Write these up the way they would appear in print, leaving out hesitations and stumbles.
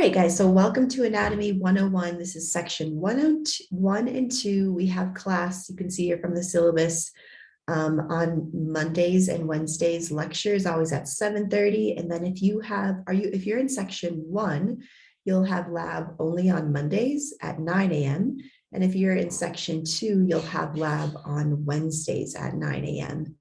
right, guys, so welcome to Anatomy 101. This is section 101 and 2. We have class, you can see here from the syllabus, on Mondays and Wednesdays. Lecture is always at 7:30. And then if you're in section 1, you'll have lab only on Mondays at 9 a.m. And if you're in section 2, you'll have lab on Wednesdays at 9 a.m.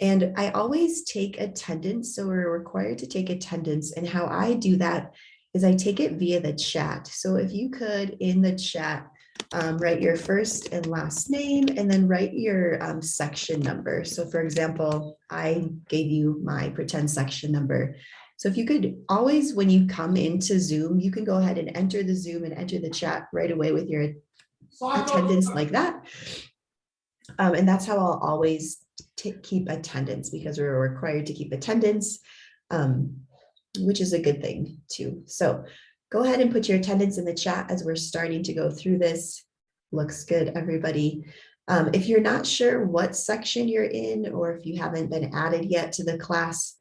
And I always take attendance, so we're required to take attendance. And how I do that is I take it via the chat. So if you could, in the chat, write your first and last name, and then write your section number. So for example, I gave you my pretend section number. So if you could always, when you come into Zoom, you can go ahead and enter the Zoom and enter the chat right away with your attendance like that. And that's how I'll always keep attendance, because we're required to keep attendance, which is a good thing too. So go ahead and put your attendance in the chat as we're starting to go through this. Looks good, everybody. If you're not sure what section you're in, or if you haven't been added yet to the class,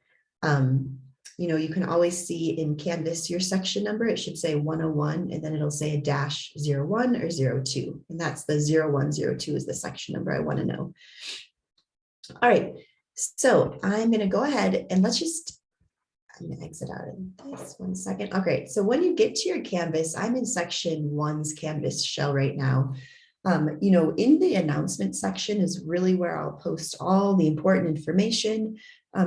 you can always see in Canvas your section number. It should say 101, and then it'll say a -01 or 02. And that's the 0102 is the section number I want to know. All right, so I'm going to go ahead and I'm going to exit out of this 1 second. Okay, so when you get to your Canvas, I'm in section 1's Canvas shell right now. In the announcement section is really where I'll post all the important information.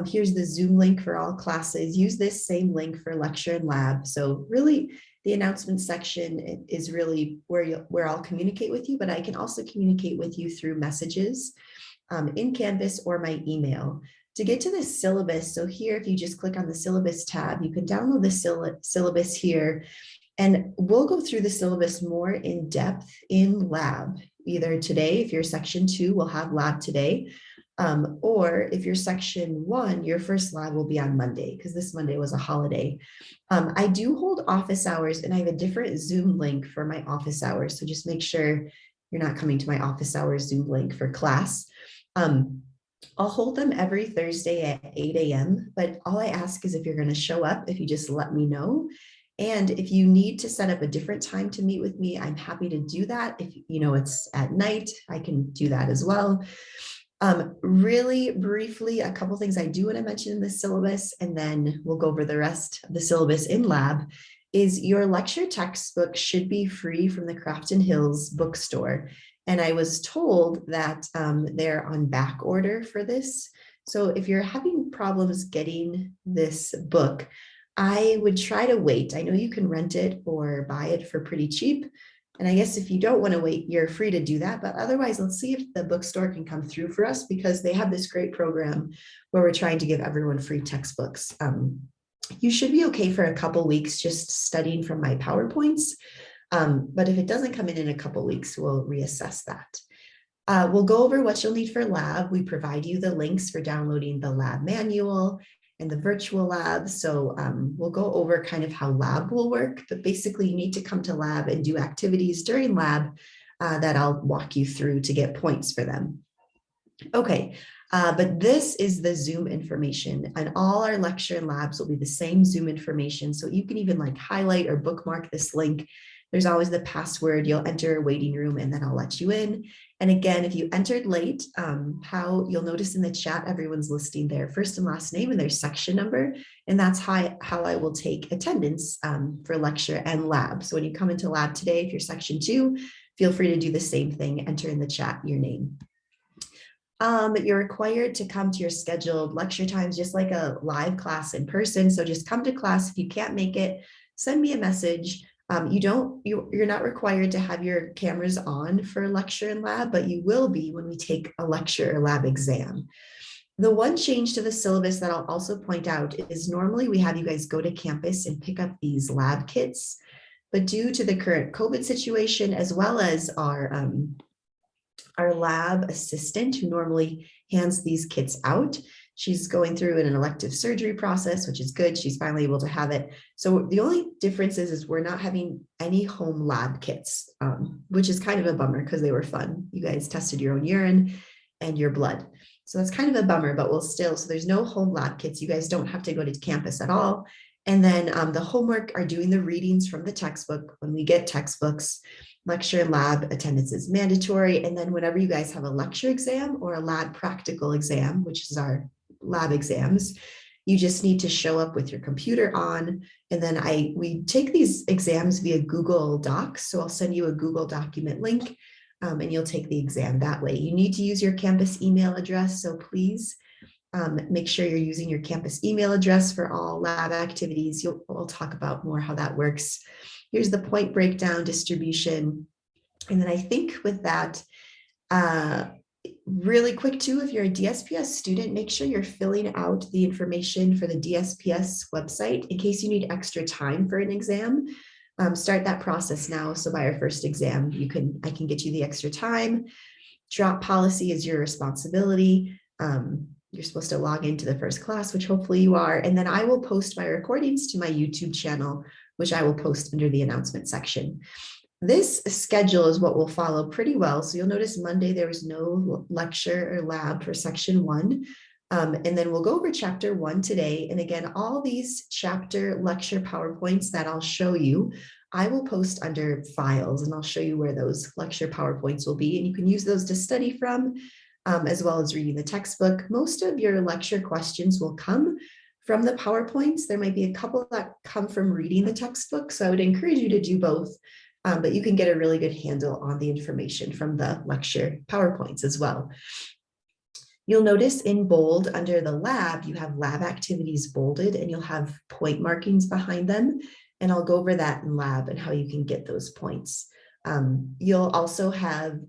Here's the Zoom link for all classes. Use this same link for lecture and lab. So really, the announcement section is really where I'll communicate with you, but I can also communicate with you through messages in Canvas or my email. To get to the syllabus, so here, if you just click on the syllabus tab, you can download the syllabus here, and we'll go through the syllabus more in depth in lab. Either today, if you're section 2, we'll have lab today, or if you're section 1, your first lab will be on Monday, because this Monday was a holiday. I do hold office hours, and I have a different Zoom link for my office hours, so just make sure you're not coming to my office hours Zoom link for class. I'll hold them every Thursday at 8 a.m. But all I ask is if you're going to show up, if you just let me know. And if you need to set up a different time to meet with me, I'm happy to do that. If it's at night, I can do that as well. Really briefly, a couple things I do want to mention in the syllabus, and then we'll go over the rest of the syllabus in lab, is your lecture textbook should be free from the Crafton Hills bookstore. And I was told that they're on back order for this. So if you're having problems getting this book, I would try to wait. I know you can rent it or buy it for pretty cheap. And I guess if you don't want to wait, you're free to do that. But otherwise, let's see if the bookstore can come through for us, because they have this great program where we're trying to give everyone free textbooks. You should be okay for a couple weeks just studying from my PowerPoints. But if it doesn't come in a couple weeks, we'll reassess that. We'll go over what you'll need for lab. We provide you the links for downloading the lab manual and the virtual lab. So we'll go over kind of how lab will work, but basically you need to come to lab and do activities during lab that I'll walk you through to get points for them. Okay, but this is the Zoom information, and all our lecture and labs will be the same Zoom information. So you can even highlight or bookmark this link. There's always the password. You'll enter a waiting room, and then I'll let you in. And again, if you entered late, how you'll notice in the chat, everyone's listing their first and last name and their section number. And that's how I will take attendance for lecture and lab. So when you come into lab today, if you're section 2, feel free to do the same thing. Enter in the chat your name. You're required to come to your scheduled lecture times, just like a live class in person. So just come to class. If you can't make it, send me a message. You're not required to have your cameras on for lecture and lab, but you will be when we take a lecture or lab exam. The one change to the syllabus that I'll also point out is normally we have you guys go to campus and pick up these lab kits, but due to the current COVID situation, as well as our lab assistant who normally hands these kits out, she's going through an elective surgery process, which is good. She's finally able to have it. So the only difference is we're not having any home lab kits, which is kind of a bummer because they were fun. You guys tested your own urine and your blood. So that's kind of a bummer, but so there's no home lab kits. You guys don't have to go to campus at all. And then the homework are doing the readings from the textbook. When we get textbooks, lecture and lab attendance is mandatory. And then whenever you guys have a lecture exam or a lab practical exam, which is our lab exams, you just need to show up with your computer on. And then we take these exams via Google Docs. So I'll send you a Google document link and you'll take the exam that way. You need to use your campus email address. So please make sure you're using your campus email address for all lab activities. We'll talk about more how that works. Here's the point breakdown distribution. And then I think with that, really quick too, if you're a DSPS student, make sure you're filling out the information for the DSPS website in case you need extra time for an exam. Start that process now. So by our first exam, I can get you the extra time. Drop policy is your responsibility. You're supposed to log into the first class, which hopefully you are. And then I will post my recordings to my YouTube channel, which I will post under the announcement section. This schedule is what will follow pretty well. So you'll notice Monday, there was no lecture or lab for section 1. And then we'll go over chapter 1 today. And again, all these chapter lecture PowerPoints that I'll show you, I will post under files and I'll show you where those lecture PowerPoints will be. And you can use those to study from, as well as reading the textbook. Most of your lecture questions will come from the PowerPoints. There might be a couple that come from reading the textbook. So I would encourage you to do both. But you can get a really good handle on the information from the lecture PowerPoints as well. You'll notice in bold under the lab, you have lab activities bolded and you'll have point markings behind them. And I'll go over that in lab and how you can get those points. You'll also have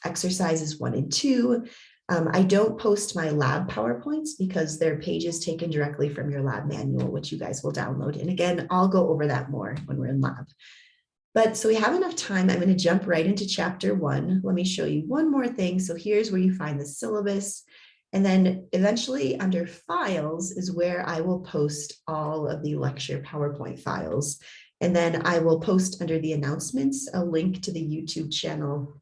exercises 1 and 2. I don't post my lab PowerPoints because they're pages taken directly from your lab manual, which you guys will download. And again, I'll go over that more when we're in lab. But so we have enough time. I'm going to jump right into chapter 1. Let me show you one more thing. So here's where you find the syllabus. And then eventually under files is where I will post all of the lecture PowerPoint files. And then I will post under the announcements a link to the YouTube channel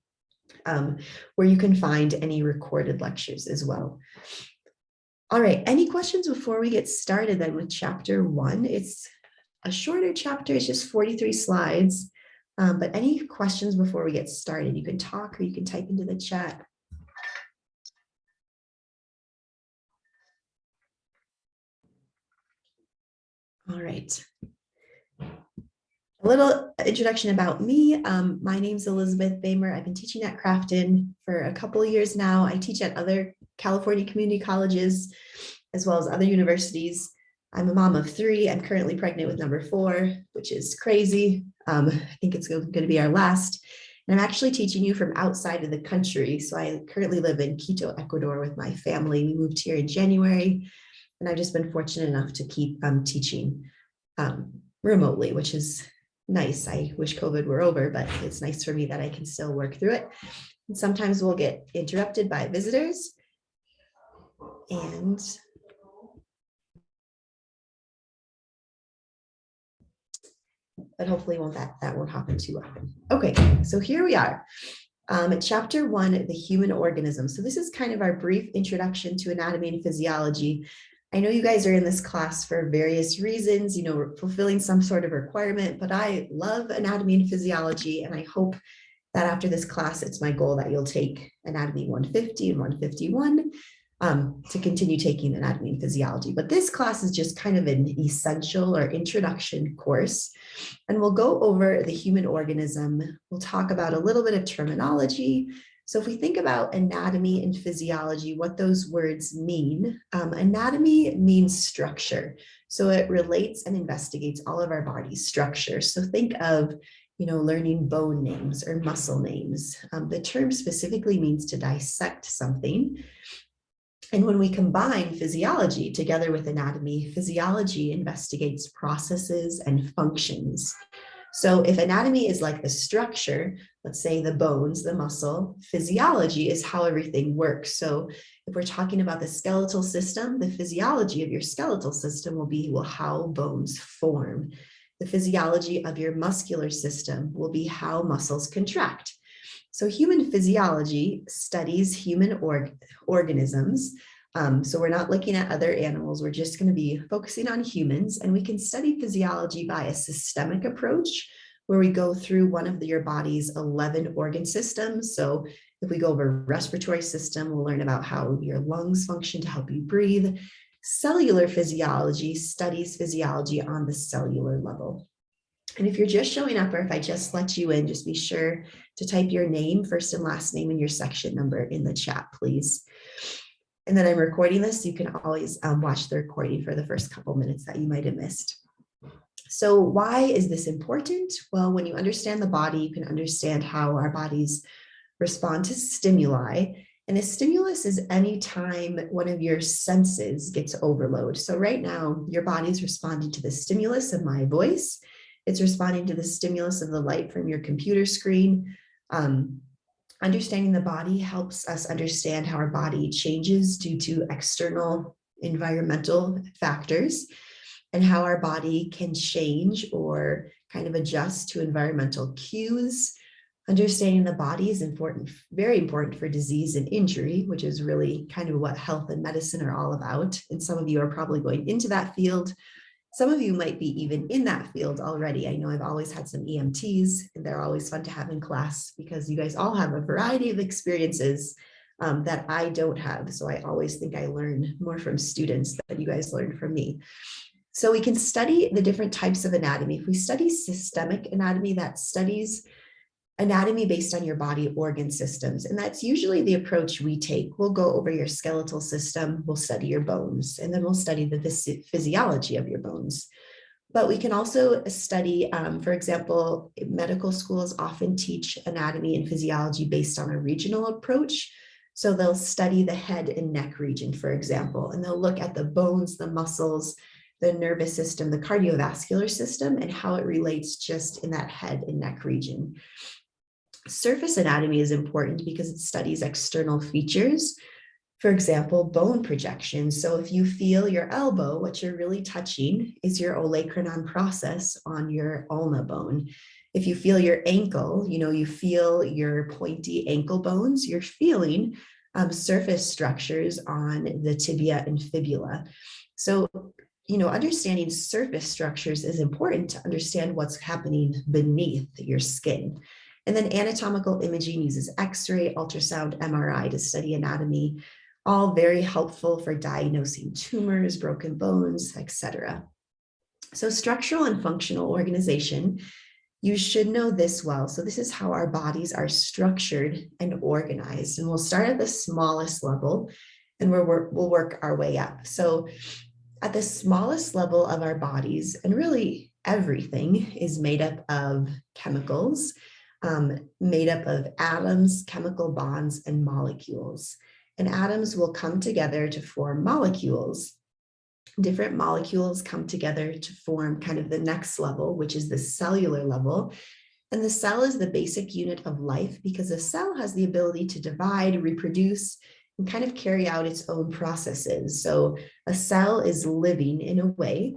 where you can find any recorded lectures as well. All right, any questions before we get started then with chapter 1? It's a shorter chapter, it's just 43 slides. But any questions before we get started? You can talk or you can type into the chat. All right. A little introduction about me. My name's Elizabeth Bamer. I've been teaching at Crafton for a couple of years now. I teach at other California community colleges as well as other universities. I'm a mom of 3. I'm currently pregnant with number 4, which is crazy. I think it's going to be our last. And I'm actually teaching you from outside of the country. So I currently live in Quito, Ecuador with my family. We moved here in January, and I've just been fortunate enough to keep teaching remotely, which is nice. I wish COVID were over, but it's nice for me that I can still work through it. And sometimes we'll get interrupted by visitors. But hopefully that won't happen too often. Okay, so here we are. Chapter 1, the human organism. So this is kind of our brief introduction to anatomy and physiology. I know you guys are in this class for various reasons, fulfilling some sort of requirement, but I love anatomy and physiology, and I hope that after this class, it's my goal that you'll take anatomy 150 and 151 to continue taking anatomy and physiology. But this class is just kind of an essential or introduction course. And we'll go over the human organism. We'll talk about a little bit of terminology. So if we think about anatomy and physiology, what those words mean, anatomy means structure. So it relates and investigates all of our body's structure. So think of learning bone names or muscle names. The term specifically means to dissect something. And when we combine physiology together with anatomy, physiology investigates processes and functions. So if anatomy is like the structure, let's say the bones, the muscle, physiology is how everything works. So if we're talking about the skeletal system, the physiology of your skeletal system will be how bones form. The physiology of your muscular system will be how muscles contract. So human physiology studies human organisms So we're not looking at other animals. We're just going to be focusing on humans, and we can study physiology by a systemic approach where we go through one of your body's 11 organ systems. So if we go over respiratory system, we'll learn about how your lungs function to help you breathe. Cellular physiology studies physiology on the cellular level. And if you're just showing up, or if I just let you in, just be sure to type your name, first and last name, and your section number in the chat, please. And then I'm recording this, so you can always watch the recording for the first couple minutes that you might have missed. So why is this important? Well, when you understand the body, you can understand how our bodies respond to stimuli. And a stimulus is any time one of your senses gets overload. So right now, your body's responding to the stimulus of my voice. It's responding to the stimulus of the light from your computer screen. Understanding the body helps us understand how our body changes due to external environmental factors, and how our body can change or kind of adjust to environmental cues. Understanding the body is important, very important for disease and injury, which is really kind of what health and medicine are all about. And some of you are probably going into that field. Some of you might be even in that field already. I know I've always had some EMTs, and they're always fun to have in class because you guys all have a variety of experiences that I don't have. So I always think I learn more from students than you guys learn from me. So we can study the different types of anatomy. If we study systemic anatomy, that studies anatomy based on your body organ systems. And that's usually the approach we take. We'll go over your skeletal system, we'll study your bones, and then we'll study the physiology of your bones. But we can also study, for example, medical schools often teach anatomy and physiology based on a regional approach. So they'll study the head and neck region, for example, and they'll look at the bones, the muscles, the nervous system, the cardiovascular system, and how it relates just in that head and neck region. Surface anatomy is important because it studies external features. For example, bone projection. So if you feel your elbow, what you're really touching is your olecranon process on your ulna bone. If you feel your ankle, you feel your pointy ankle bones, you're feeling surface structures on the tibia and fibula. So, understanding surface structures is important to understand what's happening beneath your skin. And then anatomical imaging uses X-ray, ultrasound, MRI to study anatomy, all very helpful for diagnosing tumors, broken bones, etc. So structural and functional organization, you should know this well. So this is how our bodies are structured and organized. And we'll start at the smallest level, and we'll work our way up. So at the smallest level of our bodies, and really everything is made up of chemicals, made up of atoms, chemical bonds, and molecules. And atoms will come together to form molecules. Different molecules come together to form kind of the next level, which is the cellular level. And the cell is the basic unit of life because a cell has the ability to divide, reproduce, and kind of carry out its own processes. So a cell is living in a way,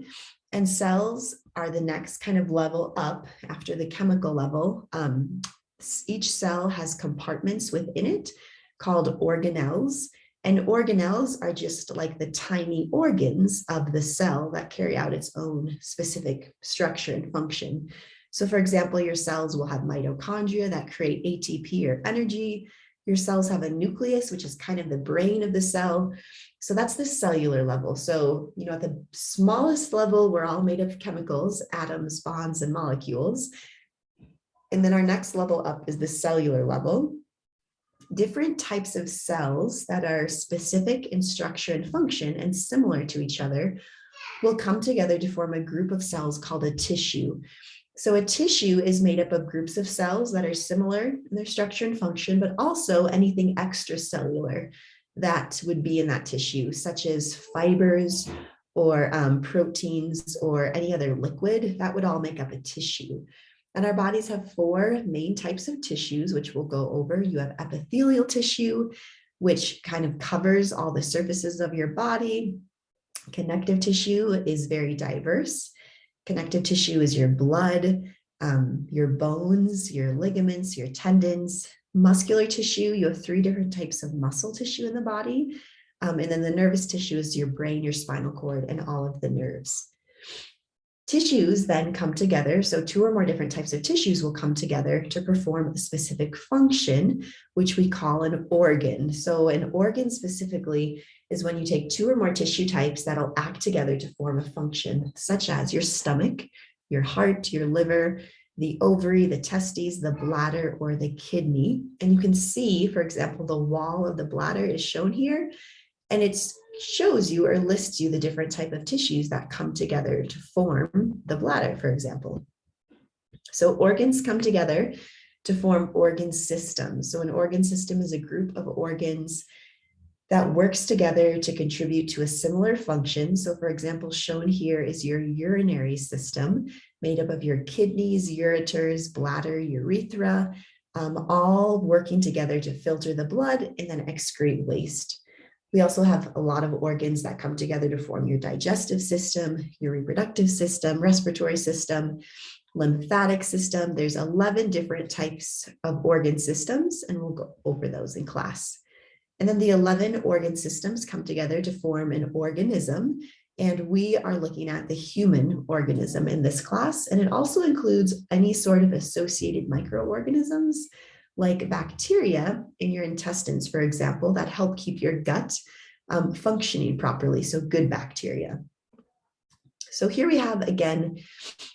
and cells are the next kind of level up after the chemical level. Each cell has compartments within it called organelles, and organelles are just like the tiny organs of the cell that carry out its own specific structure and function. So for example, your cells will have mitochondria that create ATP or energy. Your cells have a nucleus, which is kind of the brain of the cell. So that's the cellular level. So, at the smallest level, we're all made of chemicals, atoms, bonds, and molecules. And then our next level up is the cellular level. Different types of cells that are specific in structure and function and similar to each other will come together to form a group of cells called a tissue. So a tissue is made up of groups of cells that are similar in their structure and function, but also anything extracellular that would be in that tissue, such as fibers or proteins or any other liquid, that would all make up a tissue. And our bodies have four main types of tissues, which we'll go over. You have epithelial tissue, which kind of covers all the surfaces of your body. Connective tissue is very diverse. Connective tissue is your blood, your bones, your ligaments, your tendons. Muscular tissue, you have three different types of muscle tissue in the body. And then the nervous tissue is your brain, your spinal cord, and all of the nerves. Tissues then come together. So two or more different types of tissues will come together to perform a specific function, which we call an organ. So an organ specifically is when you take two or more tissue types that'll act together to form a function, such as your stomach, your heart, your liver, the ovary, the testes, the bladder, or the kidney. And you can see, for example, the wall of the bladder is shown here, and it shows you or lists you the different type of tissues that come together to form the bladder, for example. So organs come together to form organ systems. So an organ system is a group of organs that works together to contribute to a similar function. So for example, shown here is your urinary system, made up of your kidneys, ureters, bladder, urethra, all working together to filter the blood and then excrete waste. We also have a lot of organs that come together to form your digestive system, your reproductive system, respiratory system, lymphatic system. There's 11 different types of organ systems, and we'll go over those in class. And then the 11 organ systems come together to form an organism. And we are looking at the human organism in this class. And it also includes any sort of associated microorganisms like bacteria in your intestines, for example, that help keep your gut functioning properly. So good bacteria. So here we have, again,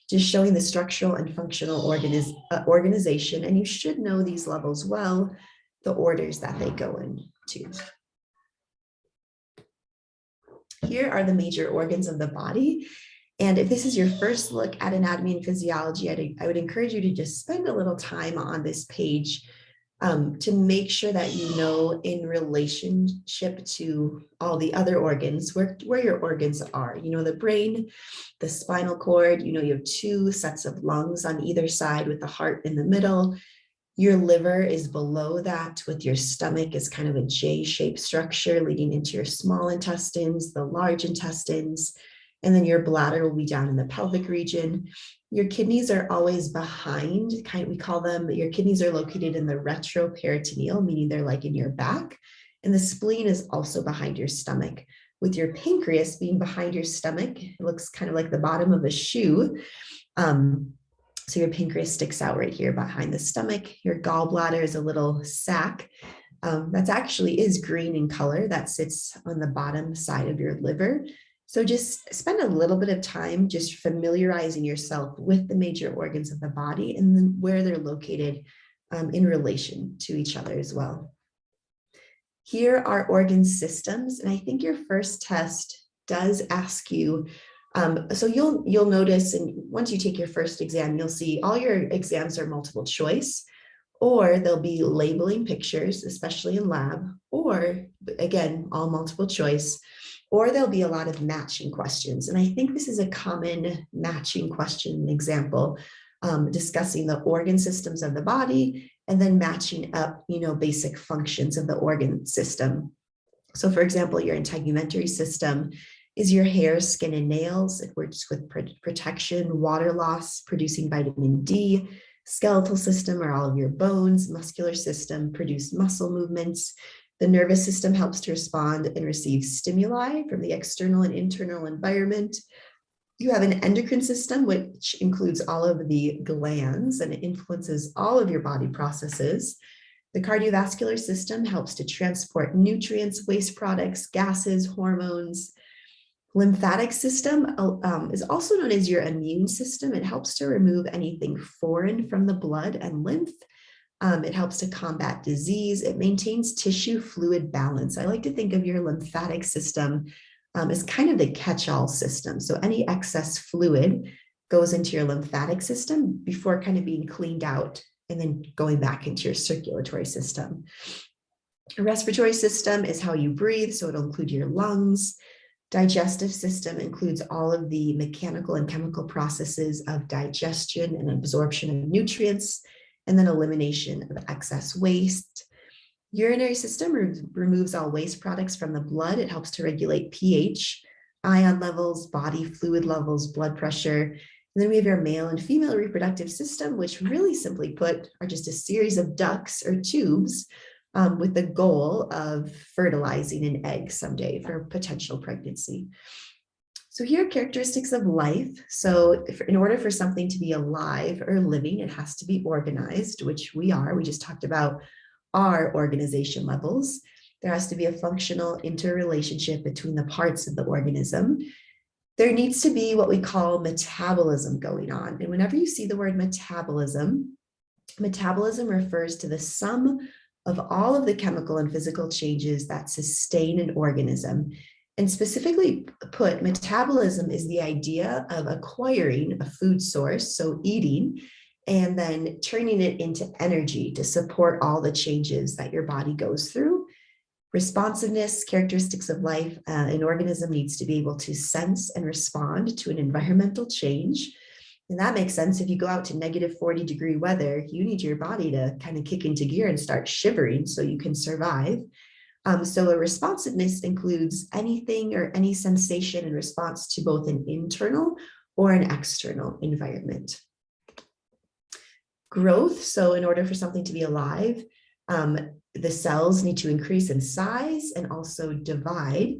just showing the structural and functional organization. And you should know these levels well, the orders that they go into. Here are the major organs of the body. And if this is your first look at anatomy and physiology, I would encourage you to just spend a little time on this page to make sure that you know in relationship to all the other organs where your organs are. You know, the brain, the spinal cord, you know, you have two sets of lungs on either side with the heart in the middle. Your liver is below that, with your stomach is kind of a J-shaped structure leading into your small intestines, the large intestines, and then your bladder will be down in the pelvic region. Your kidneys are always behind, we call them, your kidneys are located in the retroperitoneal, meaning they're like in your back. And the spleen is also behind your stomach, with your pancreas being behind your stomach. It looks kind of like the bottom of a shoe. So your pancreas sticks out right here behind the stomach. Your gallbladder is a little sac that actually is green in color that sits on the bottom side of your liver. So just spend a little bit of time just familiarizing yourself with the major organs of the body and then where they're located in relation to each other as well. Here are organ systems, and I think your first test does ask you, so you'll notice, and once you take your first exam, you'll see all your exams are multiple choice, or they'll be labeling pictures, especially in lab, or again, all multiple choice, or there'll be a lot of matching questions. And I think this is a common matching question example, discussing the organ systems of the body and then matching up, you know, basic functions of the organ system. So for example, your integumentary system is your hair, skin, and nails. It works with protection, water loss, producing vitamin D. Skeletal system are all of your bones. Muscular system produce muscle movements. The nervous system helps to respond and receive stimuli from the external and internal environment. You have an endocrine system, which includes all of the glands, and it influences all of your body processes. The cardiovascular system helps to transport nutrients, waste products, gases, hormones. Lymphatic system is also known as your immune system. It helps to remove anything foreign from the blood and lymph. It helps to combat disease. It maintains tissue fluid balance. I like to think of your lymphatic system as kind of the catch-all system. So any excess fluid goes into your lymphatic system before kind of being cleaned out and then going back into your circulatory system. The respiratory system is how you breathe, so it'll include your lungs. Digestive system includes all of the mechanical and chemical processes of digestion and absorption of nutrients, and then elimination of excess waste. Urinary system removes all waste products from the blood. It helps to regulate pH, ion levels, body fluid levels, blood pressure. And then we have our male and female reproductive system, which really simply put are just a series of ducts or tubes with the goal of fertilizing an egg someday for potential pregnancy. So here are characteristics of life. So in order for something to be alive or living, it has to be organized, which we are. We just talked about our organization levels. There has to be a functional interrelationship between the parts of the organism. There needs to be what we call metabolism going on. And whenever you see the word metabolism, metabolism refers to the sum of all of the chemical and physical changes that sustain an organism. And specifically put, metabolism is the idea of acquiring a food source, so eating, and then turning it into energy to support all the changes that your body goes through. Responsiveness, characteristics of life, an organism needs to be able to sense and respond to an environmental change. And that makes sense. If you go out to negative 40-degree weather, you need your body to kind of kick into gear and start shivering so you can survive. So a responsiveness includes anything or any sensation in response to both an internal or an external environment. Growth, so in order for something to be alive, the cells need to increase in size and also divide.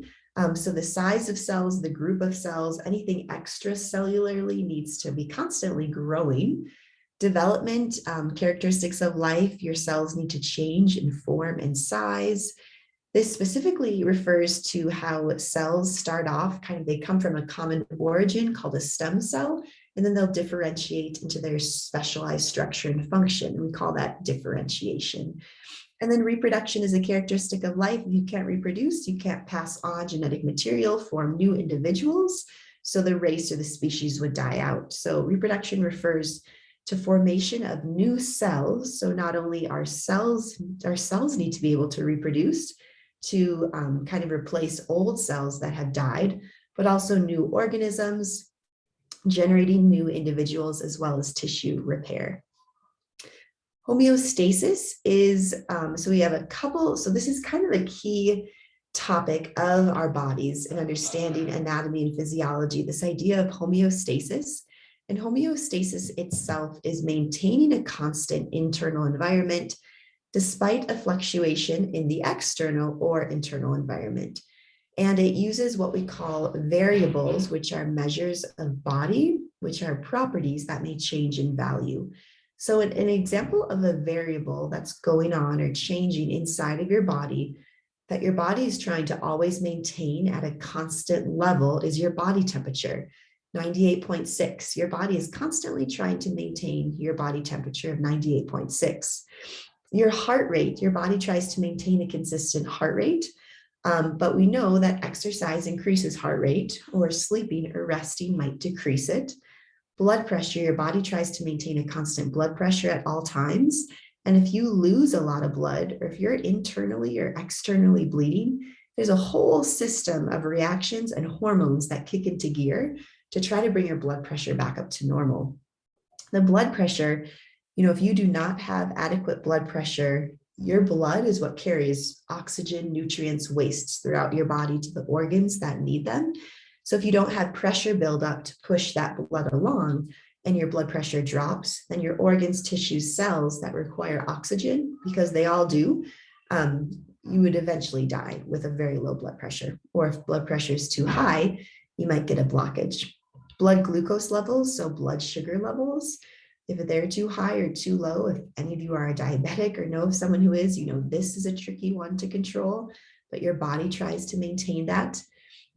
So the size of cells, the group of cells, anything extracellularly needs to be constantly growing. Development, characteristics of life, your cells need to change in form and size. This specifically refers to how cells start off, they come from a common origin called a stem cell, and then they'll differentiate into their specialized structure and function. We call that differentiation. And then reproduction is a characteristic of life. If you can't reproduce, you can't pass on genetic material, form new individuals, so the race or the species would die out. So reproduction refers to formation of new cells. So not only our cells need to be able to reproduce, to kind of replace old cells that have died, but also new organisms, generating new individuals, as well as tissue repair. Homeostasis is, so we have a couple, so this is kind of a key topic of our bodies and understanding anatomy and physiology, this idea of homeostasis. And homeostasis itself is maintaining a constant internal environment despite a fluctuation in the external or internal environment. And it uses what we call variables, which are measures of body, which are properties that may change in value. So an example of a variable that's going on or changing inside of your body, that your body is trying to always maintain at a constant level, is your body temperature, 98.6. Your body is constantly trying to maintain your body temperature of 98.6. Your heart rate, your body tries to maintain a consistent heart rate, but we know that exercise increases heart rate, or sleeping or resting might decrease it. Blood pressure, your body tries to maintain a constant blood pressure at all times. And if you lose a lot of blood, or if you're internally or externally bleeding, there's a whole system of reactions and hormones that kick into gear to try to bring your blood pressure back up to normal. The blood pressure, if you do not have adequate blood pressure, your blood is what carries oxygen, nutrients, wastes throughout your body to the organs that need them. So if you don't have pressure buildup to push that blood along and your blood pressure drops, then your organs, tissues, cells that require oxygen, because they all do, you would eventually die with a very low blood pressure. Or if blood pressure is too high, you might get a blockage. Blood glucose levels, so blood sugar levels, if they're too high or too low, if any of you are a diabetic or know of someone who is, this is a tricky one to control, but your body tries to maintain that.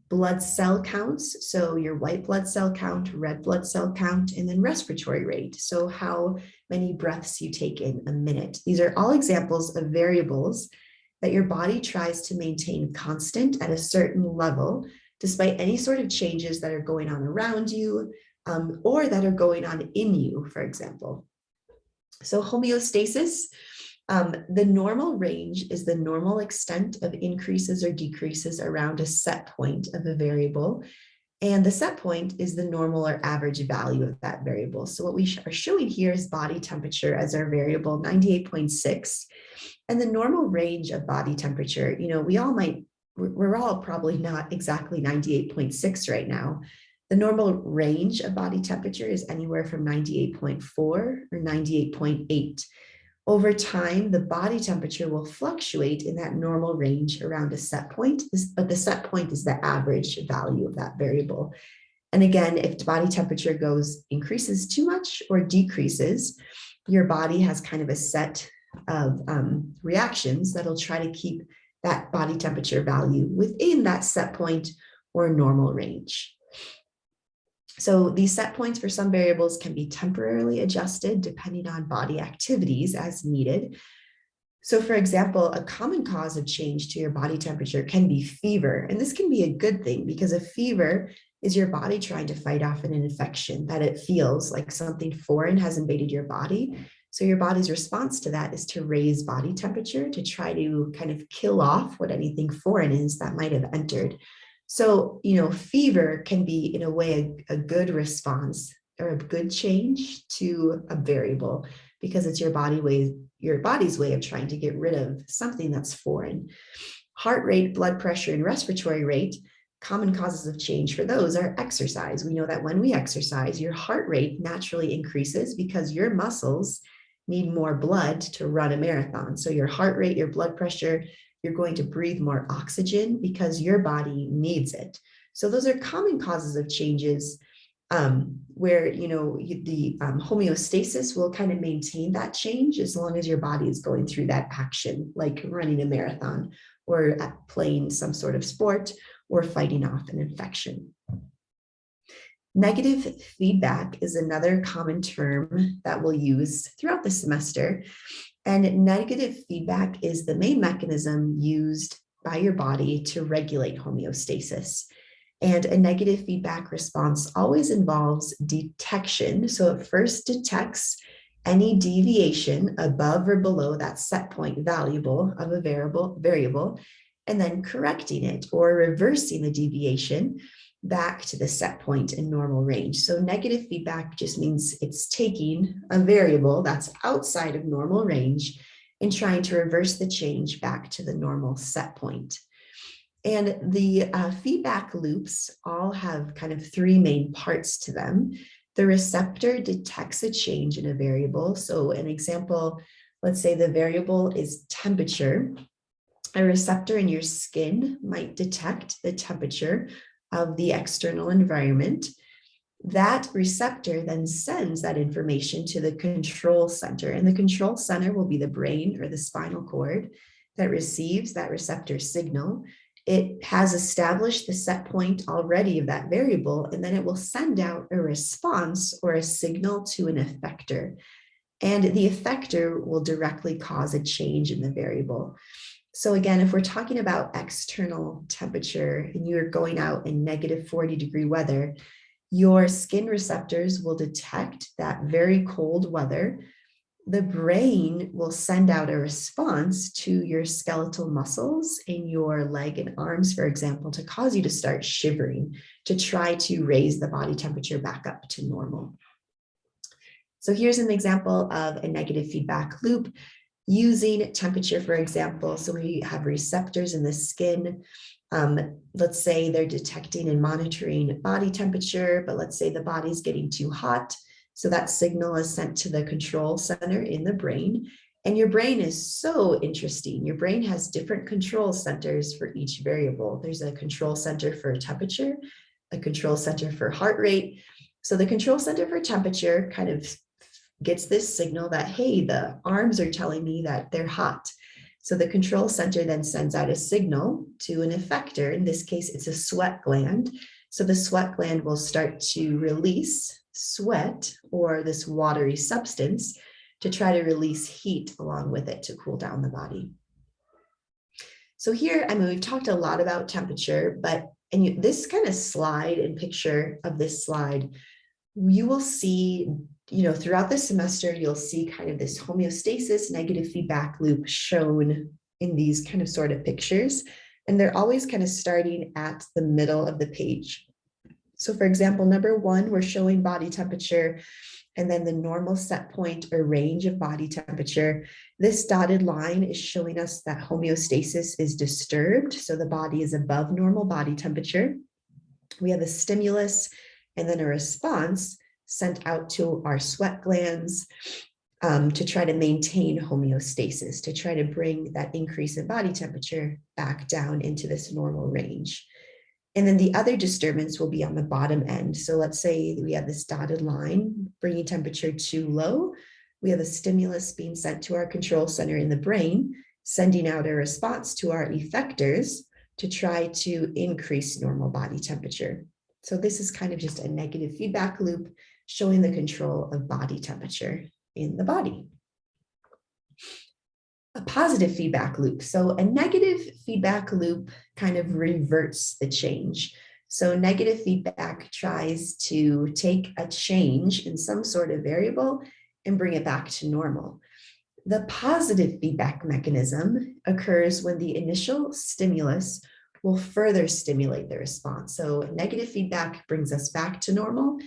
Blood cell counts, so your white blood cell count, red blood cell count, and then respiratory rate, so how many breaths you take in a minute. These are all examples of variables that your body tries to maintain constant at a certain level, despite any sort of changes that are going on around you, or that are going on in you, for example. So homeostasis, the normal range is the normal extent of increases or decreases around a set point of a variable. And the set point is the normal or average value of that variable. So what we are showing here is body temperature as our variable, 98.6. And the normal range of body temperature, we're all probably not exactly 98.6 right now. The normal range of body temperature is anywhere from 98.4 or 98.8. Over time, the body temperature will fluctuate in that normal range around a set point, but the set point is the average value of that variable. And again, if the body temperature increases too much or decreases, your body has kind of a set of reactions that'll try to keep that body temperature value within that set point or normal range. So these set points for some variables can be temporarily adjusted depending on body activities as needed. So for example, a common cause of change to your body temperature can be fever. And this can be a good thing because a fever is your body trying to fight off an infection that it feels like something foreign has invaded your body. So your body's response to that is to raise body temperature to try to kind of kill off what anything foreign is that might have entered. So, fever can be in a way a good response or a good change to a variable because it's your body's way of trying to get rid of something that's foreign. Heart rate, blood pressure, and respiratory rate, common causes of change for those are exercise. We know that when we exercise, your heart rate naturally increases because your muscles need more blood to run a marathon. So your heart rate, your blood pressure, you're going to breathe more oxygen because your body needs it. So those are common causes of changes where, the homeostasis will kind of maintain that change as long as your body is going through that action, like running a marathon or playing some sort of sport or fighting off an infection. Negative feedback is another common term that we'll use throughout the semester. And negative feedback is the main mechanism used by your body to regulate homeostasis. And a negative feedback response always involves detection. So it first detects any deviation above or below that set point variable of a variable, and then correcting it or reversing the deviation back to the set point in normal range. So negative feedback just means it's taking a variable that's outside of normal range and trying to reverse the change back to the normal set point. And the feedback loops all have kind of three main parts to them. The receptor detects a change in a variable. So an example, let's say the variable is temperature. A receptor in your skin might detect the temperature of the external environment. That receptor then sends that information to the control center, and the control center will be the brain or the spinal cord that receives that receptor signal. It has established the set point already of that variable, and then it will send out a response or a signal to an effector. And the effector will directly cause a change in the variable. So again, if we're talking about external temperature and you're going out in negative 40-degree weather, your skin receptors will detect that very cold weather. The brain will send out a response to your skeletal muscles in your leg and arms, for example, to cause you to start shivering, to try to raise the body temperature back up to normal. So here's an example of a negative feedback loop. Using temperature, for example, so we have receptors in the skin. Let's say they're detecting and monitoring body temperature, but let's say the body's getting too hot. So that signal is sent to the control center in the brain. And your brain is so interesting. Your brain has different control centers for each variable. There's a control center for temperature, a control center for heart rate. So the control center for temperature kind of gets this signal that, hey, the arms are telling me that they're hot. So the control center then sends out a signal to an effector. In this case, it's a sweat gland. So the sweat gland will start to release sweat or this watery substance to try to release heat along with it to cool down the body. So here, we've talked a lot about temperature, and this kind of slide and picture of this slide, you will see, throughout the semester, you'll see kind of this homeostasis negative feedback loop shown in these kind of sort of pictures. And they're always kind of starting at the middle of the page. So for example, number one, we're showing body temperature and then the normal set point or range of body temperature. This dotted line is showing us that homeostasis is disturbed. So the body is above normal body temperature. We have a stimulus and then a response sent out to our sweat glands. to try to maintain homeostasis, to try to bring that increase in body temperature back down into this normal range. And then the other disturbance will be on the bottom end. So let's say we have this dotted line bringing temperature too low. We have a stimulus being sent to our control center in the brain, sending out a response to our effectors to try to increase normal body temperature. So this is kind of just a negative feedback loop showing the control of body temperature in the body. A positive feedback loop. So a negative feedback loop kind of reverts the change. So negative feedback tries to take a change in some sort of variable and bring it back to normal. The positive feedback mechanism occurs when the initial stimulus will further stimulate the response. So negative feedback brings us back to normal.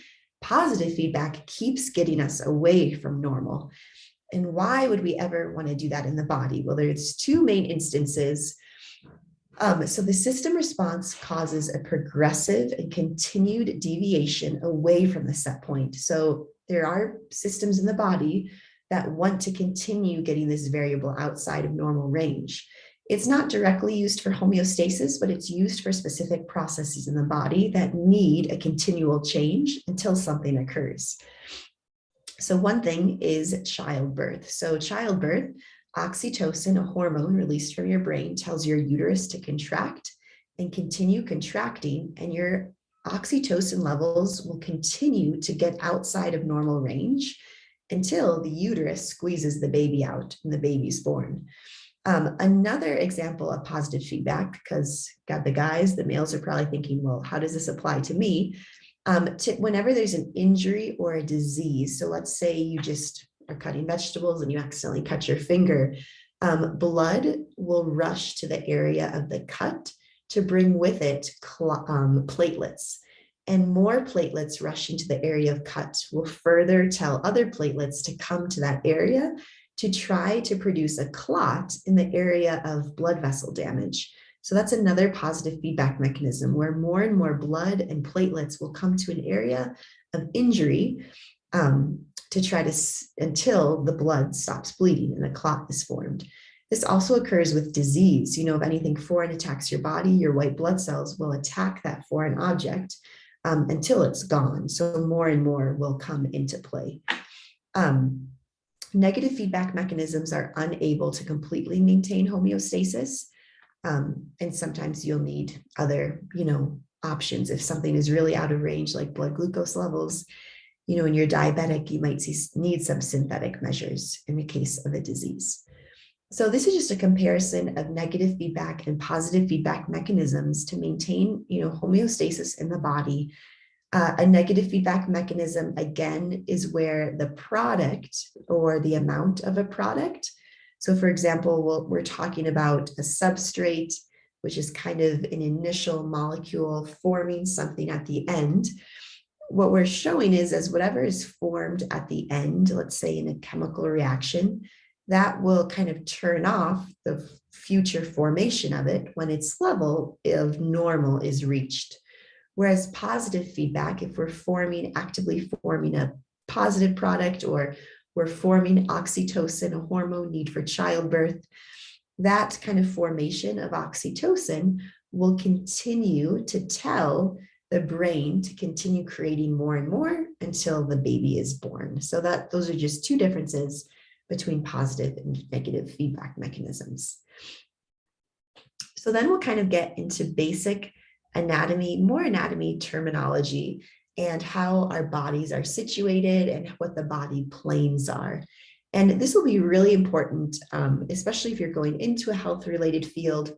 Positive feedback keeps getting us away from normal. And why would we ever want to do that in the body? Well, there's two main instances. So the system response causes a progressive and continued deviation away from the set point. So there are systems in the body that want to continue getting this variable outside of normal range. It's not directly used for homeostasis, but it's used for specific processes in the body that need a continual change until something occurs. So one thing is childbirth. So childbirth, oxytocin, a hormone released from your brain, tells your uterus to contract and continue contracting, and your oxytocin levels will continue to get outside of normal range until the uterus squeezes the baby out and the baby's born. Another example of positive feedback, because the males are probably thinking, well, how does this apply to me? Whenever there's an injury or a disease, so let's say you just are cutting vegetables and you accidentally cut your finger, blood will rush to the area of the cut to bring with it platelets. And more platelets rushing to the area of cut will further tell other platelets to come to that area to try to produce a clot in the area of blood vessel damage. So that's another positive feedback mechanism where more and more blood and platelets will come to an area of injury to try to, until the blood stops bleeding and a clot is formed. This also occurs with disease. You know, if anything foreign attacks your body, your white blood cells will attack that foreign object until it's gone. So more and more will come into play. Negative feedback mechanisms are unable to completely maintain homeostasis. And sometimes you'll need other, options. If something is really out of range, like blood glucose levels, when you're diabetic, you might need some synthetic measures in the case of a disease. So this is just a comparison of negative feedback and positive feedback mechanisms to maintain, homeostasis in the body. A negative feedback mechanism, again, is where the product or the amount of a product. So for example, we're talking about a substrate, which is kind of an initial molecule forming something at the end. What we're showing is as whatever is formed at the end, let's say in a chemical reaction, that will kind of turn off the future formation of it when its level of normal is reached. Whereas positive feedback, if we're actively forming a positive product, or we're forming oxytocin, a hormone need for childbirth, that kind of formation of oxytocin will continue to tell the brain to continue creating more and more until the baby is born. So those are just two differences between positive and negative feedback mechanisms. So then we'll kind of get into basic more anatomy terminology and how our bodies are situated and what the body planes are. And this will be really important, especially if you're going into a health-related field,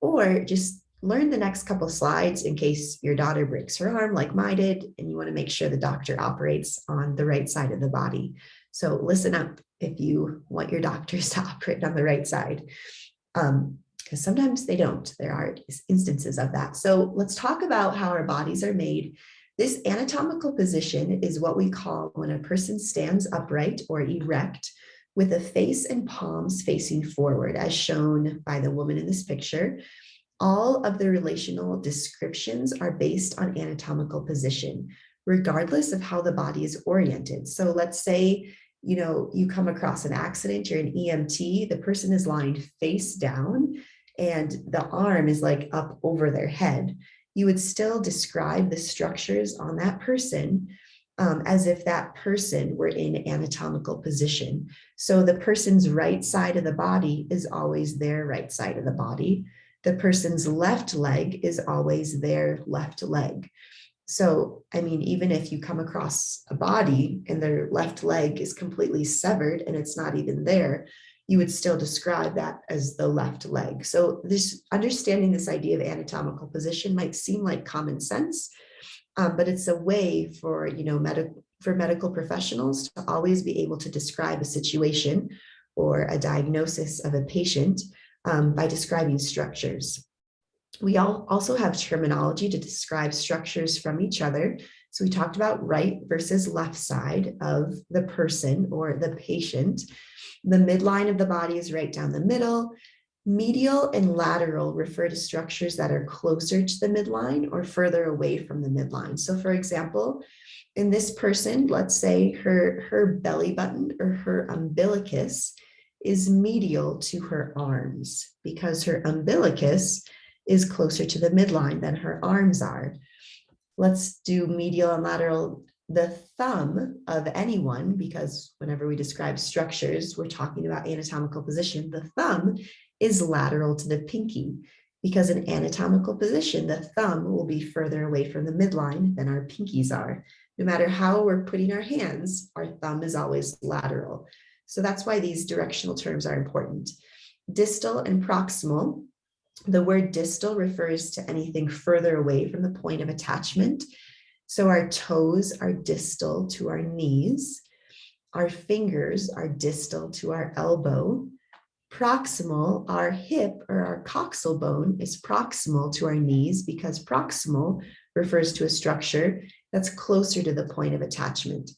or just learn the next couple slides in case your daughter breaks her arm like mine did, and you want to make sure the doctor operates on the right side of the body. So listen up if you want your doctors to operate on the right side. Because sometimes they don't. There are instances of that. So let's talk about how our bodies are made. This anatomical position is what we call when a person stands upright or erect with a face and palms facing forward, as shown by the woman in this picture. All of the relational descriptions are based on anatomical position, regardless of how the body is oriented. So let's say you come across an accident, you're an EMT, the person is lying face down and the arm is like up over their head. You would still describe the structures on that person as if that person were in anatomical position. So the person's right side of the body is always their right side of the body. The person's left leg is always their left leg. So, I mean, even if you come across a body and their left leg is completely severed and it's not even there, you would still describe that as the left leg. So this understanding this idea of anatomical position might seem like common sense, but it's a way for, medical professionals to always be able to describe a situation or a diagnosis of a patient by describing structures. We also have terminology to describe structures from each other. So we talked about right versus left side of the person or the patient. The midline of the body is right down the middle. Medial and lateral refer to structures that are closer to the midline or further away from the midline. So for example, in this person, let's say her belly button or her umbilicus is medial to her arms because her umbilicus is closer to the midline than her arms are. Let's do medial and lateral. The thumb of anyone, because whenever we describe structures, we're talking about anatomical position. The thumb is lateral to the pinky because in anatomical position, the thumb will be further away from the midline than our pinkies are. No matter how we're putting our hands, our thumb is always lateral. So that's why these directional terms are important. Distal and proximal. The word distal refers to anything further away from the point of attachment. So our toes are distal to our knees. Our fingers are distal to our elbow. Proximal, our hip or our coxal bone is proximal to our knees because proximal refers to a structure that's closer to the point of attachment.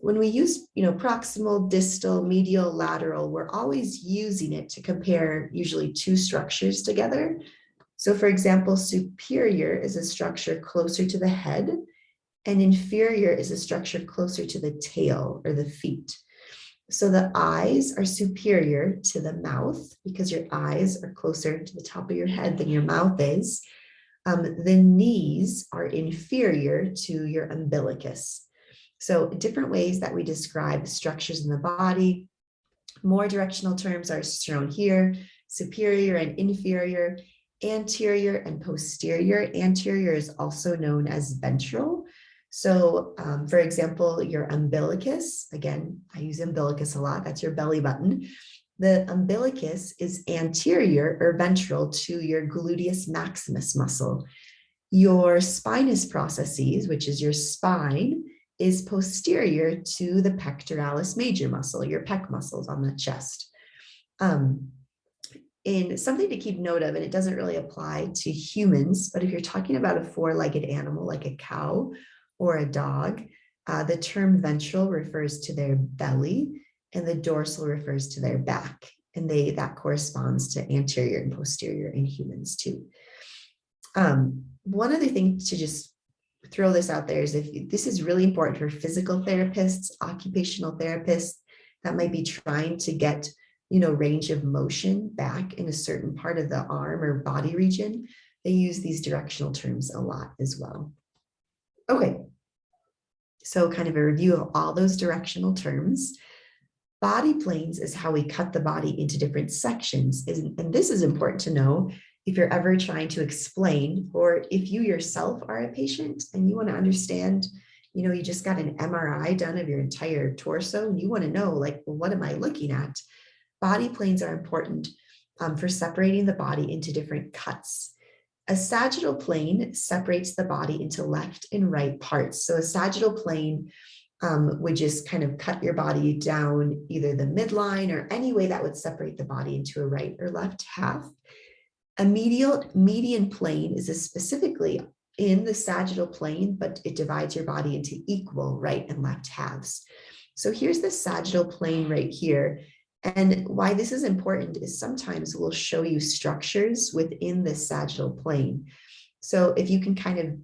When we use, proximal, distal, medial, lateral, we're always using it to compare usually two structures together. So for example, superior is a structure closer to the head and inferior is a structure closer to the tail or the feet. So the eyes are superior to the mouth because your eyes are closer to the top of your head than your mouth is. The knees are inferior to your umbilicus. So different ways that we describe structures in the body. More directional terms are shown here: superior and inferior, anterior and posterior. Anterior is also known as ventral. So for example, your umbilicus, again, I use umbilicus a lot, that's your belly button. The umbilicus is anterior or ventral to your gluteus maximus muscle. Your spinous processes, which is your spine, is posterior to the pectoralis major muscle, your pec muscles on the chest. In something to keep note of, and it doesn't really apply to humans, but if you're talking about a four-legged animal like a cow or a dog, the term ventral refers to their belly and the dorsal refers to their back. And that corresponds to anterior and posterior in humans too. One other thing to just throw this out there is this is really important for physical therapists, occupational therapists that might be trying to get, range of motion back in a certain part of the arm or body region. They use these directional terms a lot as well. Okay, so kind of a review of all those directional terms. Body planes is how we cut the body into different sections. And this is important to know if you're ever trying to explain, or if you yourself are a patient and you want to understand, you just got an MRI done of your entire torso and you want to know, like, well, what am I looking at? Body planes are important for separating the body into different cuts. A sagittal plane separates the body into left and right parts. So a sagittal plane would just kind of cut your body down either the midline or any way that would separate the body into a right or left half. A median plane is specifically in the sagittal plane, but it divides your body into equal right and left halves. So here's the sagittal plane right here. And why this is important is sometimes we'll show you structures within the sagittal plane. So if you can kind of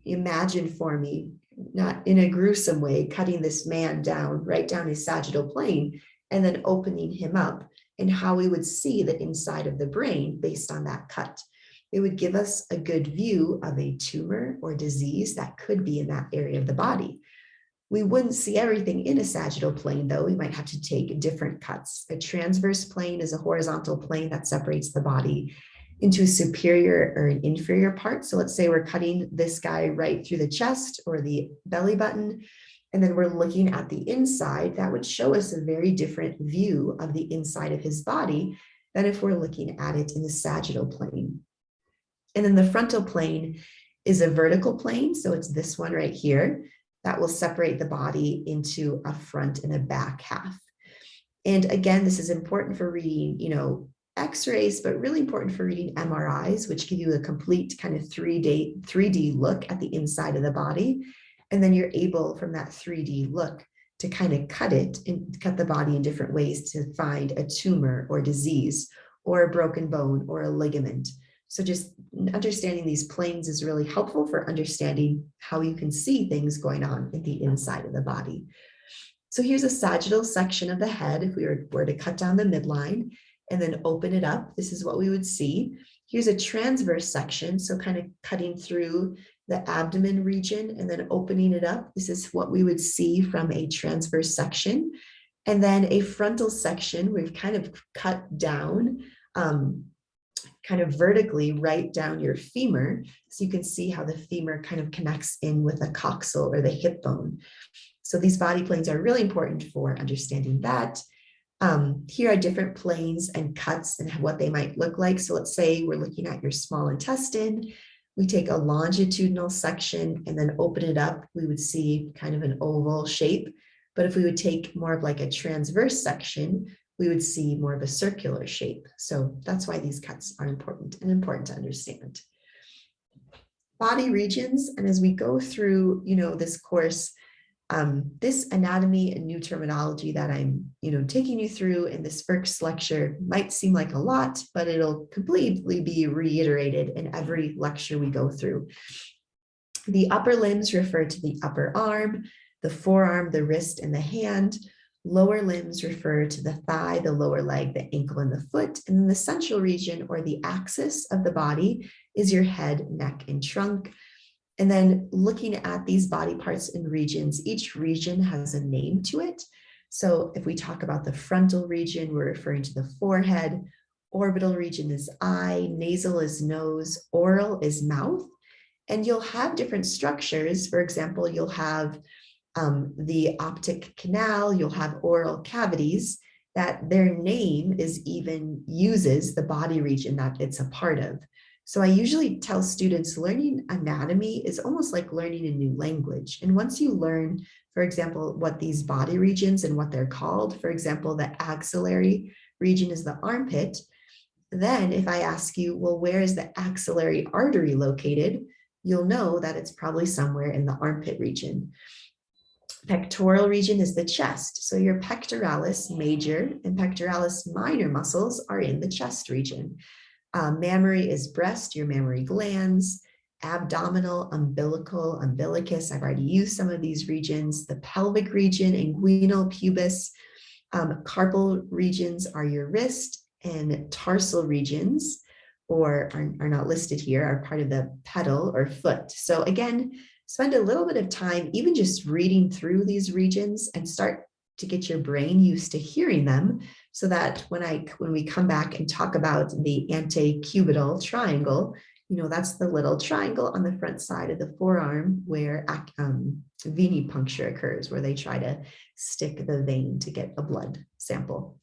imagine for me, not in a gruesome way, cutting this man down, right down his sagittal plane, and then opening him up, and how we would see the inside of the brain based on that cut. It would give us a good view of a tumor or disease that could be in that area of the body. We wouldn't see everything in a sagittal plane, though. We might have to take different cuts. A transverse plane is a horizontal plane that separates the body into a superior or an inferior part. So let's say we're cutting this guy right through the chest or the belly button, and then we're looking at the inside. That would show us a very different view of the inside of his body than if we're looking at it in the sagittal plane. And then the frontal plane is a vertical plane. So it's this one right here that will separate the body into a front and a back half. And again, this is important for reading, x-rays, but really important for reading MRIs, which give you a complete kind of 3D look at the inside of the body. And then you're able, from that 3D look, to kind of cut the body in different ways to find a tumor or disease or a broken bone or a ligament. So just understanding these planes is really helpful for understanding how you can see things going on in the inside of the body. So here's a sagittal section of the head. If we were to cut down the midline and then open it up, this is what we would see. Here's a transverse section, so kind of cutting through the abdomen region and then opening it up. This is what we would see from a transverse section. And then a frontal section, we've kind of cut down kind of vertically right down your femur. So you can see how the femur kind of connects in with the coxal or the hip bone. So these body planes are really important for understanding that. Here are different planes and cuts and what they might look like. So let's say we're looking at your small intestine. We take a longitudinal section and then open it up. We would see kind of an oval shape. But if we would take more of like a transverse section, we would see more of a circular shape. So that's why these cuts are important to understand. Body regions, and as we go through, this course, this anatomy and new terminology that I'm, taking you through in this first lecture might seem like a lot, but it'll completely be reiterated in every lecture we go through. The upper limbs refer to the upper arm, the forearm, the wrist, and the hand. Lower limbs refer to the thigh, the lower leg, the ankle, and the foot. And then the central region, or the axis of the body, is your head, neck, and trunk. And then looking at these body parts and regions, each region has a name to it. So if we talk about the frontal region, we're referring to the forehead. Orbital region is eye, nasal is nose, oral is mouth. And you'll have different structures. For example, you'll have the optic canal, you'll have oral cavities that their name is even uses the body region that it's a part of. So I usually tell students learning anatomy is almost like learning a new language. And once you learn, for example, what these body regions and what they're called, for example, the axillary region is the armpit, then if I ask you, well, where is the axillary artery located? You'll know that it's probably somewhere in the armpit region. Pectoral region is the chest. So your pectoralis major and pectoralis minor muscles are in the chest region. Mammary is breast, your mammary glands. Abdominal, umbilical, umbilicus. I've already used some of these regions. The pelvic region, inguinal, pubis. Carpal regions are your wrist, and tarsal regions, or are not listed here, are part of the pedal or foot. So again, spend a little bit of time even just reading through these regions and start to get your brain used to hearing them, so that when we come back and talk about the antecubital triangle, that's the little triangle on the front side of the forearm where venipuncture occurs, where they try to stick the vein to get a blood sample.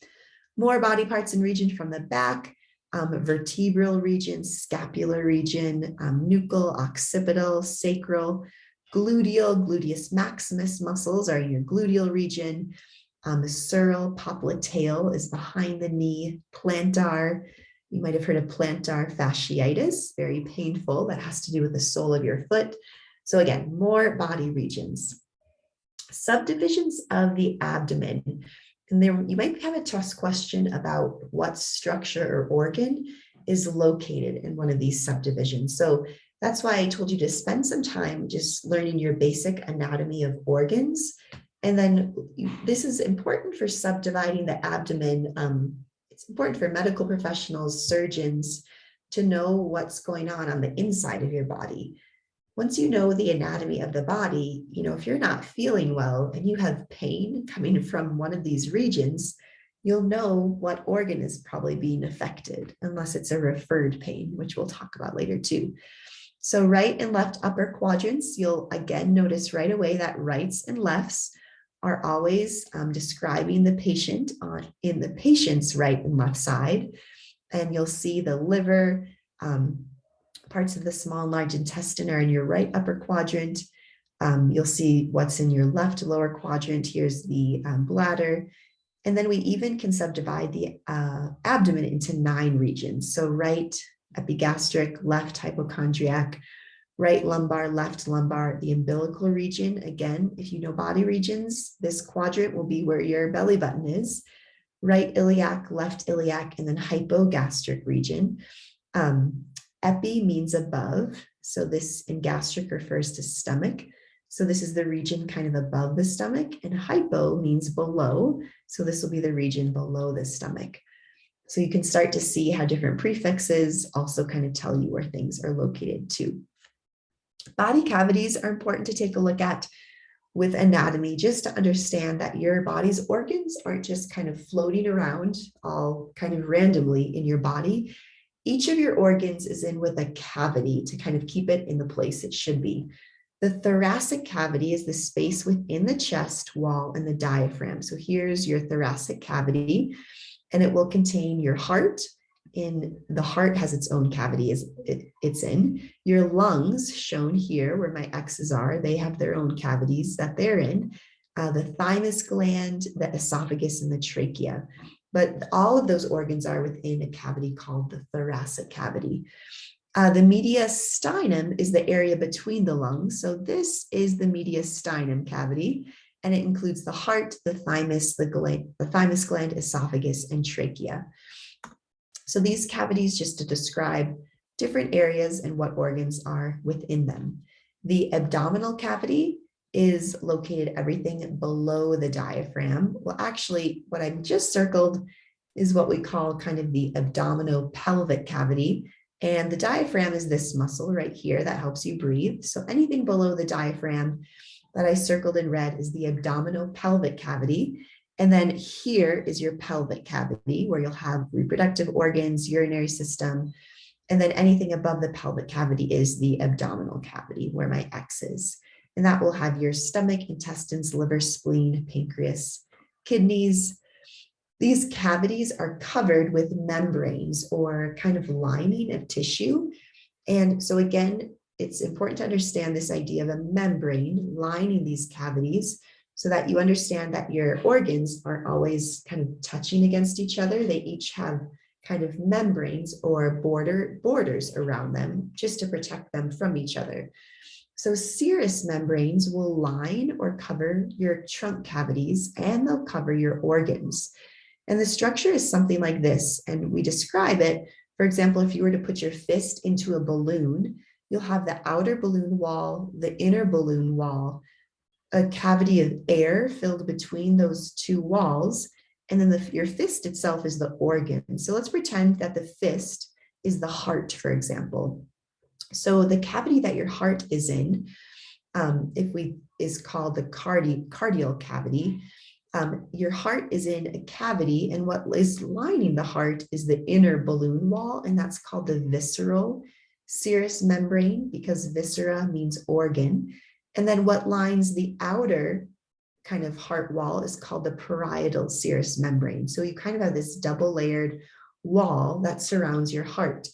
More body parts and region from the back. Vertebral region, scapular region, nuchal, occipital, sacral, gluteal, gluteus maximus muscles are in your gluteal region. The sural, popliteal is behind the knee. Plantar, you might have heard of plantar fasciitis, very painful. That has to do with the sole of your foot. So again, more body regions. Subdivisions of the abdomen. And there, you might have a test question about what structure or organ is located in one of these subdivisions. So That's why I told you to spend some time just learning your basic anatomy of organs. And then this is important for subdividing the abdomen. It's important for medical professionals, surgeons, to know what's going on the inside of your body. Once you know the anatomy of the body, if you're not feeling well and you have pain coming from one of these regions, you'll know what organ is probably being affected, unless it's a referred pain, which we'll talk about later too. So right and left upper quadrants, you'll again notice right away that rights and lefts are always describing the patient in the patient's right and left side. And you'll see the liver, parts of the small and large intestine are in your right upper quadrant. You'll see what's in your left lower quadrant. Here's the bladder. And then we even can subdivide the abdomen into 9 regions. So right epigastric, left hypochondriac, right lumbar, left lumbar, the umbilical region. Again, if you know body regions, this quadrant will be where your belly button is. Right iliac, left iliac, and then hypogastric region. Epi means above. So this in gastric refers to stomach. So this is the region kind of above the stomach, and hypo means below. So this will be the region below the stomach. So you can start to see how different prefixes also kind of tell you where things are located too. Body cavities are important to take a look at with anatomy, just to understand that your body's organs aren't just kind of floating around all kind of randomly in your body. Each of your organs is in with a cavity to kind of keep it in the place it should be. The thoracic cavity is the space within the chest wall and the diaphragm. So here's your thoracic cavity, and it will contain your heart. The heart has its own cavity it's in. Your lungs, shown here where my X's are, they have their own cavities that they're in. The thymus gland, the esophagus, and the trachea. But all of those organs are within a cavity called the thoracic cavity. The mediastinum is the area between the lungs. So this is the mediastinum cavity, and it includes the heart, the thymus gland, esophagus, and trachea. So these cavities, just to describe different areas and what organs are within them. The abdominal cavity is located everything below the diaphragm. Well, actually, what I've just circled is what we call kind of the abdominopelvic cavity. And the diaphragm is this muscle right here that helps you breathe. So anything below the diaphragm that I circled in red is the abdominopelvic cavity. And then here is your pelvic cavity, where you'll have reproductive organs, urinary system, and then anything above the pelvic cavity is the abdominal cavity, where my X is. And that will have your stomach, intestines, liver, spleen, pancreas, kidneys. These cavities are covered with membranes or kind of lining of tissue. And so again, it's important to understand this idea of a membrane lining these cavities so that you understand that your organs aren't always kind of touching against each other. They each have kind of membranes or borders around them just to protect them from each other. So serous membranes will line or cover your trunk cavities, and they'll cover your organs. And the structure is something like this, and we describe it. For example, if you were to put your fist into a balloon, you'll have the outer balloon wall, the inner balloon wall, a cavity of air filled between those two walls, and then your fist itself is the organ. So let's pretend that the fist is the heart, for example. So the cavity that your heart is in, is called the cardial cavity. Your heart is in a cavity, and what is lining the heart is the inner balloon wall, and that's called the visceral serous membrane, because viscera means organ. And then what lines the outer kind of heart wall is called the parietal serous membrane. So you kind of have this double layered wall that surrounds your heart.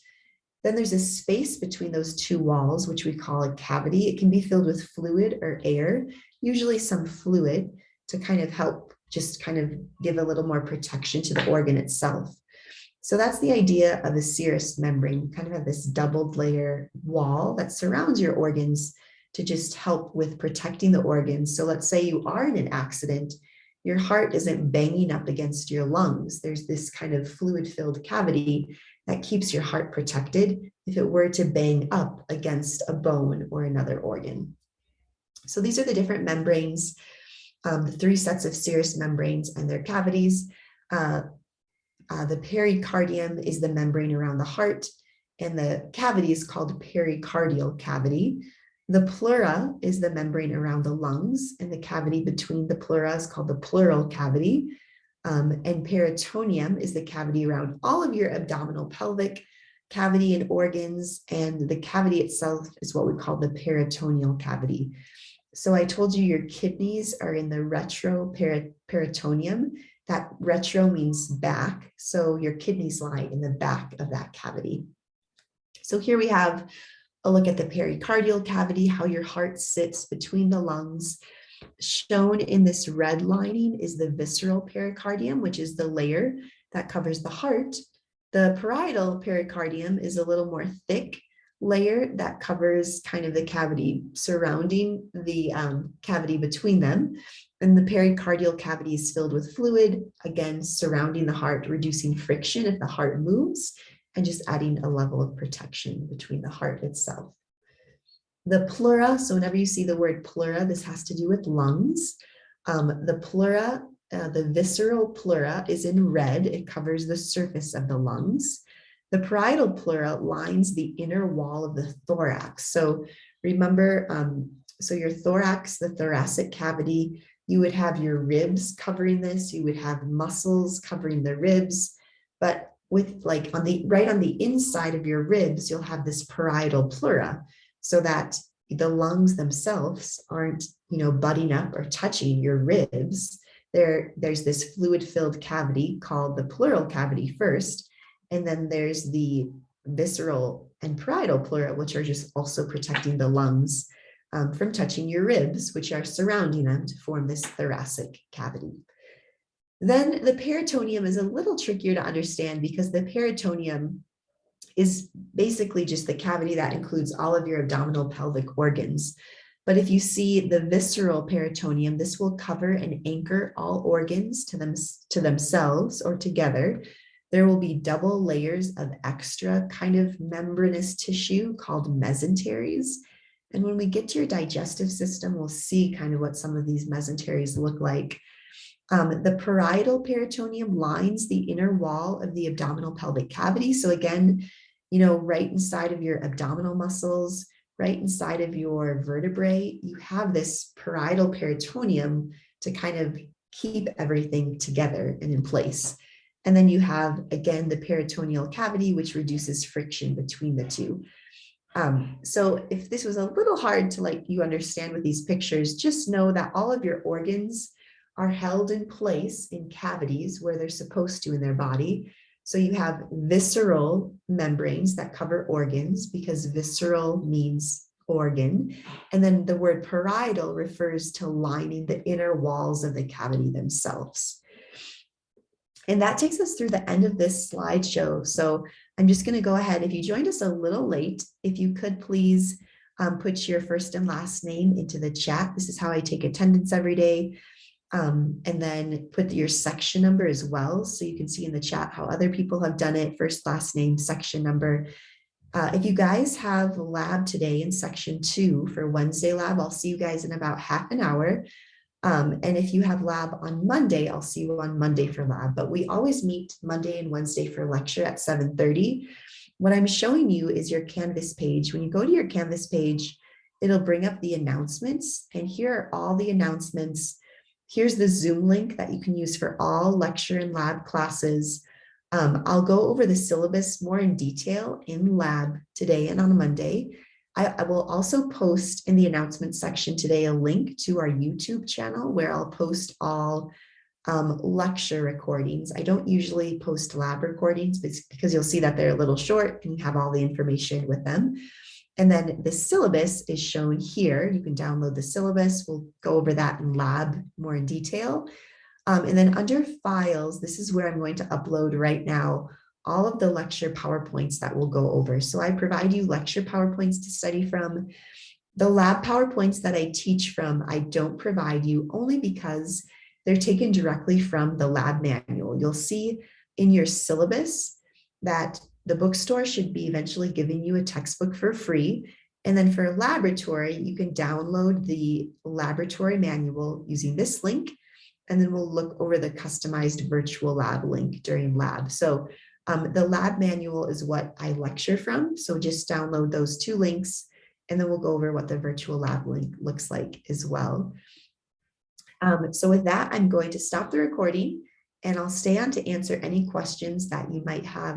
Then there's a space between those two walls, which we call a cavity. It can be filled with fluid or air, usually some fluid, to kind of help just kind of give a little more protection to the organ itself. So that's the idea of a serous membrane. You kind of have this doubled layer wall that surrounds your organs to just help with protecting the organs. So let's say you are in an accident, your heart isn't banging up against your lungs. There's this kind of fluid-filled cavity that keeps your heart protected if it were to bang up against a bone or another organ. So these are the different membranes, the three sets of serous membranes and their cavities. The pericardium is the membrane around the heart, and the cavity is called pericardial cavity. The pleura is the membrane around the lungs, and the cavity between the pleura is called the pleural cavity. And peritoneum is the cavity around all of your abdominal pelvic cavity and organs, and the cavity itself is what we call the peritoneal cavity. So I told you your kidneys are in the retroperitoneum. That retro means back, so your kidneys lie in the back of that cavity. So here we have a look at the pericardial cavity, how your heart sits between the lungs. Shown in this red lining is the visceral pericardium, which is the layer that covers the heart. The parietal pericardium is a little more thick layer that covers kind of the cavity surrounding the cavity between them. And the pericardial cavity is filled with fluid, again, surrounding the heart, reducing friction if the heart moves, and just adding a level of protection between the heart itself. The pleura, so whenever you see the word pleura, this has to do with lungs. The pleura, the visceral pleura is in red. It covers the surface of the lungs. The parietal pleura lines the inner wall of the thorax. So remember, so your thorax, the thoracic cavity, you would have your ribs covering this. You would have muscles covering the ribs, but with like right on the inside of your ribs, you'll have this parietal pleura, so that the lungs themselves aren't, butting up or touching your ribs. There's this fluid-filled cavity called the pleural cavity first, and then there's the visceral and parietal pleura, which are just also protecting the lungs from touching your ribs, which are surrounding them to form this thoracic cavity. Then the peritoneum is a little trickier to understand because the peritoneum is basically just the cavity that includes all of your abdominal pelvic organs. But if you see the visceral peritoneum, this will cover and anchor all organs to themselves or together. There will be double layers of extra kind of membranous tissue called mesenteries. And when we get to your digestive system, we'll see kind of what some of these mesenteries look like. The parietal peritoneum lines the inner wall of the abdominal pelvic cavity. So again, right inside of your abdominal muscles, right inside of your vertebrae, you have this parietal peritoneum to kind of keep everything together and in place. And then you have, again, the peritoneal cavity, which reduces friction between the two. So if this was a little hard to you understand with these pictures, just know that all of your organs are held in place in cavities where they're supposed to in their body. So you have visceral membranes that cover organs, because visceral means organ. And then the word parietal refers to lining the inner walls of the cavity themselves. And that takes us through the end of this slideshow. So I'm just going to go ahead. If you joined us a little late, if you could please put your first and last name into the chat. This is how I take attendance every day. And then put your section number as well, so you can see in the chat how other people have done it, first, last name, section number. If you guys have lab today in section 2 for Wednesday lab, I'll see you guys in about half an hour. And if you have lab on Monday, I'll see you on Monday for lab, but we always meet Monday and Wednesday for lecture at 7:30. What I'm showing you is your Canvas page. When you go to your Canvas page, it'll bring up the announcements, and here are all the announcements. Here's the Zoom link that you can use for all lecture and lab classes. I'll go over the syllabus more in detail in lab today and on Monday. I will also post in the announcement section today a link to our YouTube channel where I'll post all lecture recordings. I don't usually post lab recordings because you'll see that they're a little short and you have all the information with them. And then the syllabus is shown here. You can download the syllabus. We'll go over that in lab more in detail. And then under files, this is where I'm going to upload right now all of the lecture PowerPoints that we'll go over. So I provide you lecture PowerPoints to study from. The lab PowerPoints that I teach from, I don't provide you, only because they're taken directly from the lab manual. You'll see in your syllabus that the bookstore should be eventually giving you a textbook for free. And then for laboratory, you can download the laboratory manual using this link. And then we'll look over the customized virtual lab link during lab. So the lab manual is what I lecture from. So just download those two links, and then we'll go over what the virtual lab link looks like as well. So with that, I'm going to stop the recording, and I'll stay on to answer any questions that you might have